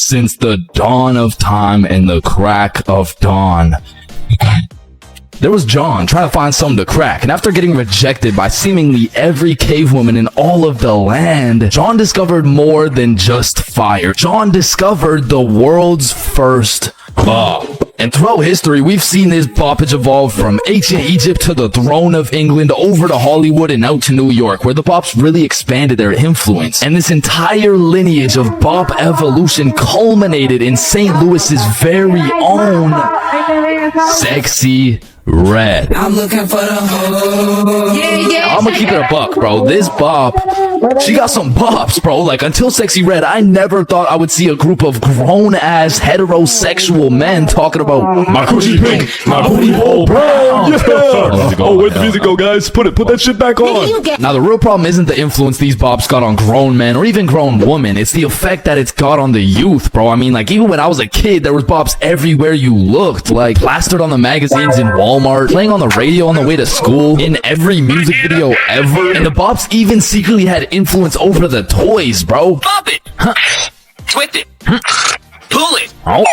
since the dawn of time and the crack of dawn. There was John trying to find something to crack, and after getting rejected by seemingly every cave woman in all of the land, John discovered more than just fire. John discovered the world's first bop. And throughout history, we've seen this boppage evolve from ancient Egypt to the throne of England, over to Hollywood and out to New York, where the bops really expanded their influence. And this entire lineage of bop evolution culminated in St. Louis's very own Sexy Red. I'm looking for the hoe. I'm gonna keep it a buck, bro. This bop, she got some bops, bro. Like, until Sexy Red, I never thought I would see a group of grown-ass heterosexual men talking about my coochie pink, my booty hole brown. Yeah. Oh, where'd the music go, guys? Put that shit back on. Now, the real problem isn't the influence these bops got on grown men or even grown women. It's the effect that it's got on the youth, bro. I mean, like, even when I was a kid, there was bops everywhere you looked. Like, plastered on the magazines in Walmart, playing on the radio on the way to school, in every music video ever. And the bops even secretly had influence over the toys, bro. Bop it! Twist it! Pull it! Oh,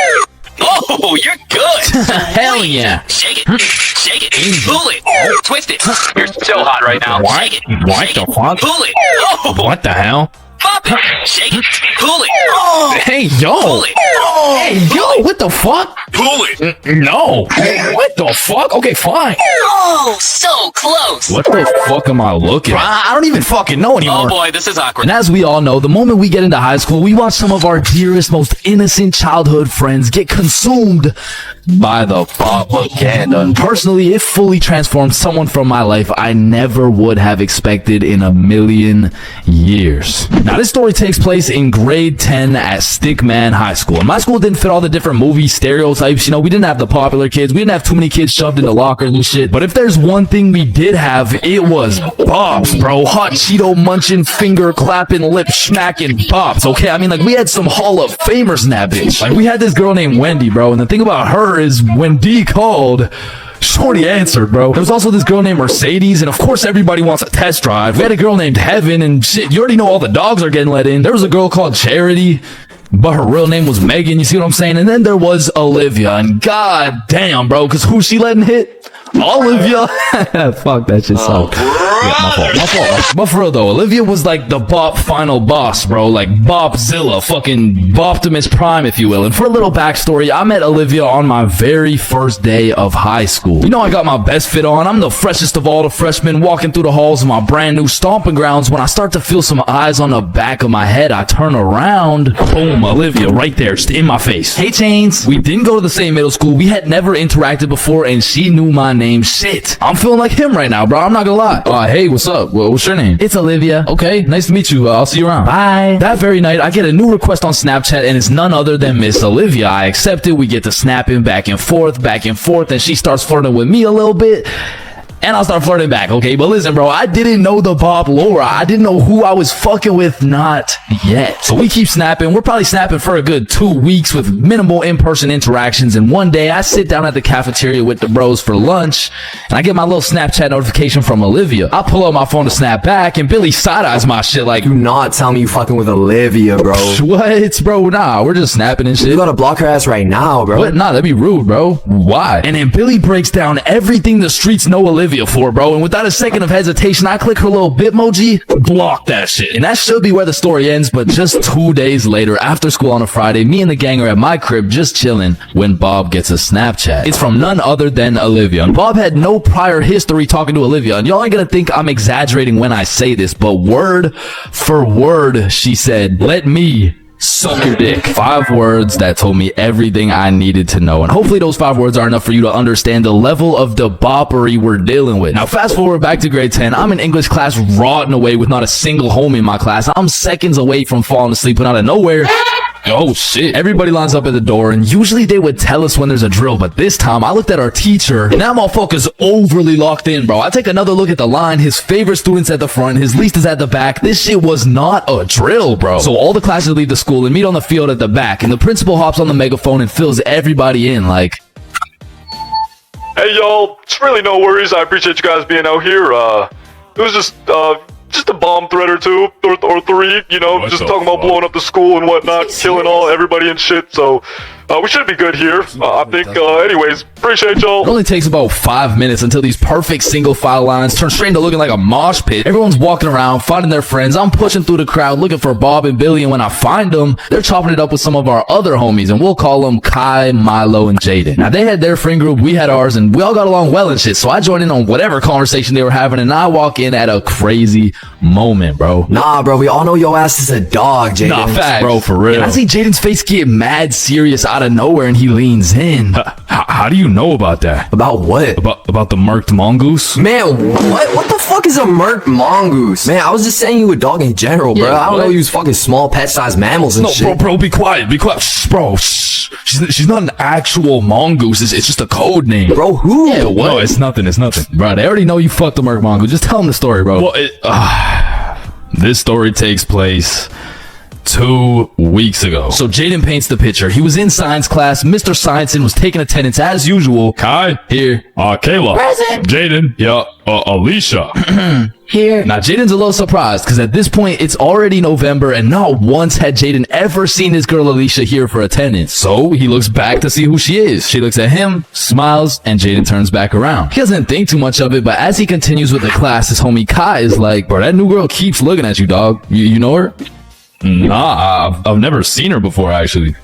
Oh, you're good! hell yeah. Shake it! Shake it! Pull it! Twist it! You're so hot right now. What? Shake it! What Shake the it. fuck? Pull it! Oh! What the hell? Bop it! Shake it! Pull it! Oh! Hey, yo. Pull it! Hey, yo, what the fuck? Pull it! No. What the fuck? Okay, fine. Oh, so close! What the fuck am I looking at? I don't even fucking know anymore. Oh boy, this is awkward. And as we all know, the moment we get into high school, we watch some of our dearest, most innocent childhood friends get consumed by the propaganda. And personally, it fully transformed someone from my life I never would have expected in a million years. Now, this story takes place in grade 10 at Stickman High School. And my school didn't fit all the different movie stereotypes. You know, we didn't have the popular kids. We didn't have too many kids shoved into lockers and shit. But if there's one thing we did have, it was bops, bro. Hot Cheeto munching, finger clapping, lip smacking bops, okay? I mean, like, we had some Hall of Famers in that bitch. Like, we had this girl named Wendy, bro. And the thing about her is when D called, Shorty answered, bro. There was also this girl named Mercedes, and of course everybody wants a test drive. We had a girl named Heaven, and shit, you already know all the dogs are getting let in. There was a girl called Charity, but her real name was Megan, you see what I'm saying? And then there was Olivia, and god damn, bro, because who she letting hit? Olivia. Fuck, that shit sucked. Yeah, my fault. But for real though, Olivia was like the bop final boss, bro. Like Bopzilla, fucking Boptimus Prime, if you will. And for a little backstory, I met Olivia on my very first day of high school. You know, I got my best fit on. I'm the freshest of all the freshmen walking through the halls of my brand new stomping grounds. When I start to feel some eyes on the back of my head, I turn around. Boom, Olivia right there, just in my face. Hey, Chains. We didn't go to the same middle school. We had never interacted before, and she knew my name. Shit, I'm feeling like him right now, bro. I'm not gonna lie. Hey, what's up? What's your name? It's Olivia. Okay, nice to meet you. I'll see you around. Bye. That very night, I get a new request on Snapchat, and it's none other than Miss Olivia. I accept it. We get to snapping back and forth, and she starts flirting with me a little bit. And I'll start flirting back, okay? But listen, bro, I didn't know the Bob Laura. I didn't know who I was fucking with, not yet. So we keep snapping. We're probably snapping for a good 2 weeks with minimal in-person interactions. And one day, I sit down at the cafeteria with the bros for lunch, and I get my little Snapchat notification from Olivia. I pull out my phone to snap back, and Billy side-eyes my shit like, Do not tell me you fucking with Olivia, bro. what, bro? Nah, we're just snapping and shit. You gotta block her ass right now, bro. What? Nah, that'd be rude, bro. Why? And then Billy breaks down everything the streets know Olivia for, bro. And without a second of hesitation, I click her little Bitmoji, block that shit. And that should be where the story ends, but just 2 days later, after school on a Friday, me and the gang are at my crib just chilling when Bob gets a Snapchat. It's from none other than Olivia. And Bob had no prior history talking to Olivia. And y'all ain't gonna think I'm exaggerating when I say this, but word for word, she said, "Let me suck your dick." 5 words that told me everything I needed to know. And hopefully those 5 words are enough for you to understand the level of debauchery we're dealing with. Now fast forward back to grade 10. I'm in English class rotting away with not a single homie in my class. I'm seconds away from falling asleep when out of nowhere, oh shit, everybody lines up at the door, and usually they would tell us when there's a drill, but this time I looked at our teacher, and that motherfucker's overly locked in, bro. I take another look at the line. His favorite student's at the front, his least is at the back. This shit was not a drill, bro. So all the classes leave the school and meet on the field at the back, and the principal hops on the megaphone and fills everybody in like, Hey, y'all. It's really no worries. I appreciate you guys being out here. It was just, just a bomb threat or two or three, you know, What just the talking about fuck? blowing up the school and whatnot, killing everybody and shit. So we should be good here. I think. Anyways, appreciate y'all. It only takes about 5 minutes until these perfect single file lines turn straight into looking like a mosh pit. Everyone's walking around, finding their friends. I'm pushing through the crowd looking for Bob and Billy, and when I find them, they're chopping it up with some of our other homies, and we'll call them Kai, Milo, and Jaden. Now, they had their friend group, we had ours, and we all got along well and shit, so I joined in on whatever conversation they were having, and I walk in at a crazy moment, bro. Nah, bro, we all know your ass is a dog, Jaden. Nah, facts. Bro, for real. And I see Jaden's face get mad serious out of nowhere, and he leans in. How do you know about that? About what? About the murked mongoose? Man, what? What the fuck is a murk mongoose? Man, I was just saying you a dog in general, bro. Yeah, I don't what? know you was fucking small pet-sized mammals and No, shit. bro, be quiet, Shh, bro, shh. She's not an actual mongoose. It's just a code name. Bro, who? Yeah, what? No, it's nothing. Bro, they already know you fucked the Merc Mongoose. Just tell them the story, bro. Well, this story takes place 2 weeks ago. So Jaden paints the picture. He was in science class. Mr. Scienceson was taking attendance as usual. Kai, Here. Kayla, Present. Jaden, yeah, Alicia. Here. Now, Jaden's a little surprised because at this point, it's already November and not once had Jaden ever seen his girl Alicia here for attendance. So he looks back to see who she is. She looks at him, smiles, and Jaden turns back around. He doesn't think too much of it, but as he continues with the class, his homie Kai is like, bro, that new girl keeps looking at you, dog. You know her? Nah, I've never seen her before, actually.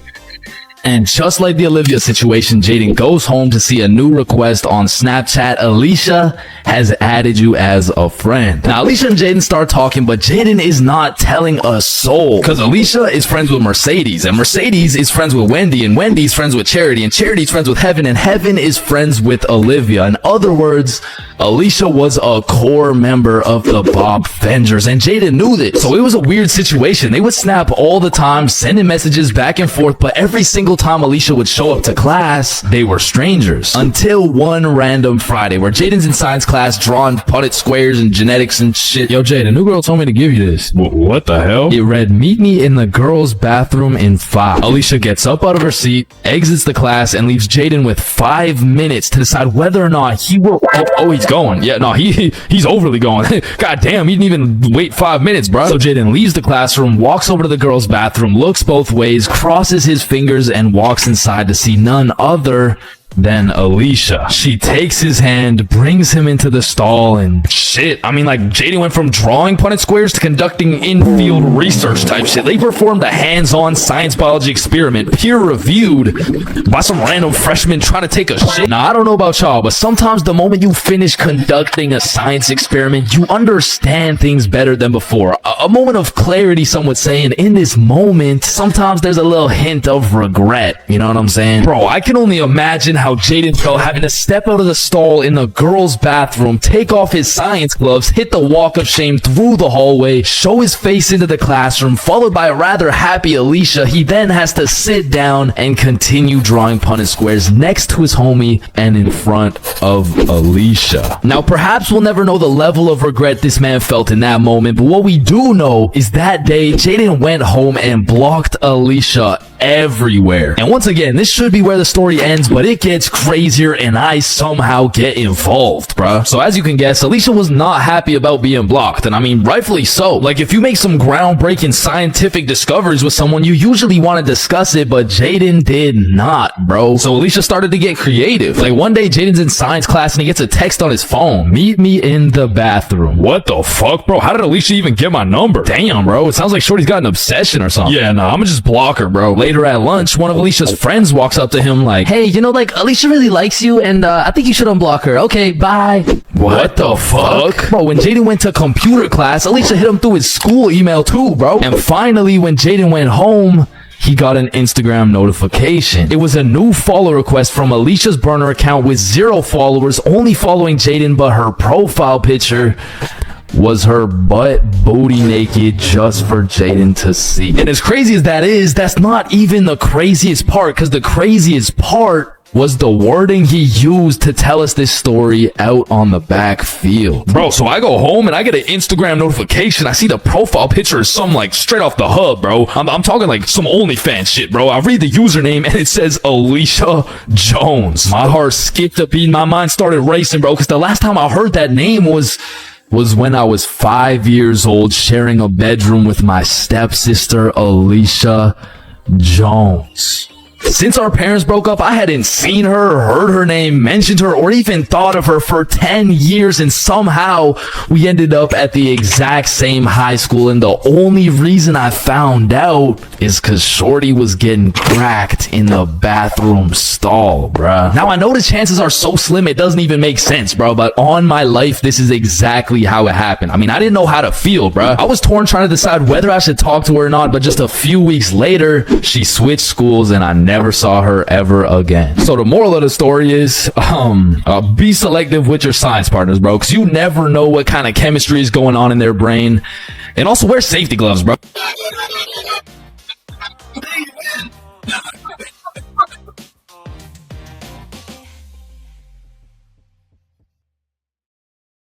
And just like the Olivia situation, Jaden goes home to see a new request on Snapchat. Alicia has added you as a friend. Now, Alicia and Jaden start talking, but Jaden is not telling a soul because Alicia is friends with Mercedes, and Mercedes is friends with Wendy, and Wendy's friends with Charity, and Charity's friends with Heaven, and Heaven is friends with Olivia. In other words, Alicia was a core member of the Bob Fengers, and Jaden knew this. So it was a weird situation. They would snap all the time, sending messages back and forth, but every single time Alicia would show up to class, they were strangers. Until one random Friday where Jaden's in science class drawing Punnett squares and genetics and shit. Yo, Jaden, new girl told me to give you this. What the hell? It read, meet me in the girls' bathroom in 5. Alicia gets up out of her seat, exits the class, and leaves Jaden with 5 minutes to decide whether or not he will... Oh, he's going. Yeah, no, he's overly going. God damn, he didn't even wait 5 minutes, bro. So Jaden leaves the classroom, walks over to the girls' bathroom, looks both ways, crosses his fingers, and walks inside to see none other than Alicia. She takes his hand, brings him into the stall, and shit. I mean, like, Jaden went from drawing Punnett squares to conducting in-field research type shit. They performed a hands-on science biology experiment, peer-reviewed by some random freshman trying to take a shit. Now, I don't know about y'all, but sometimes the moment you finish conducting a science experiment, you understand things better than before. A moment of clarity, some would say, and in this moment, sometimes there's a little hint of regret. You know what I'm saying? Bro, I can only imagine how Jaden felt having to step out of the stall in the girls' bathroom, take off his science gloves, hit the walk of shame through the hallway, show his face into the classroom, followed by a rather happy Alicia. He then has to sit down and continue drawing Punnett squares next to his homie and in front of Alicia. Now, perhaps we'll never know the level of regret this man felt in that moment, but what we do know is that day, Jaden went home and blocked Alicia everywhere. And once again, this should be where the story ends, but it gets crazier and I somehow get involved, bruh. So as you can guess, Alicia was not happy about being blocked, and I mean, rightfully so. Like, if you make some groundbreaking scientific discoveries with someone, you usually want to discuss it, but Jaden did not, bro. So Alicia started to get creative. Like, one day, Jaden's in science class and he gets a text on his phone. Meet me in the bathroom. What the fuck, bro? How did Alicia even get my number? Damn, bro. It sounds like Shorty's got an obsession or something. Yeah, nah, I'ma just block her, bro. Later at lunch, one of Alicia's friends walks up to him like, hey, you know, like, Alicia really likes you, and I think you should unblock her. Okay, bye. What the fuck? Bro, when Jaden went to computer class, Alicia hit him through his school email too, bro. And finally, when Jaden went home, he got an Instagram notification. It was a new follow request from Alicia's burner account with 0 followers, only following Jaden, but her profile picture was her butt booty naked just for Jaden to see. And as crazy as that is, that's not even the craziest part, because the craziest part was the wording he used to tell us this story out on the backfield. Bro, so I go home and I get an Instagram notification. I see the profile picture is some, like, straight off the hub, bro. I'm talking like some OnlyFans shit, bro. I read the username and it says Alicia Jones. My heart skipped a beat. My mind started racing, bro, because the last time I heard that name was was when I was 5 years old, sharing a bedroom with my stepsister, Alicia Jones. Since our parents broke up, I hadn't seen her, heard her name, mentioned her, or even thought of her for 10 years, and somehow we ended up at the exact same high school, and the only reason I found out is cause Shorty was getting cracked in the bathroom stall, bruh. Now I know the chances are so slim it doesn't even make sense, bro, but on my life, this is exactly how it happened. I mean, I didn't know how to feel, bruh. I was torn trying to decide whether I should talk to her or not, but just a few weeks later, she switched schools and I never saw her ever again. So the moral of the story is, be selective with your science partners, bro, because you never know what kind of chemistry is going on in their brain. And also wear safety gloves, bro.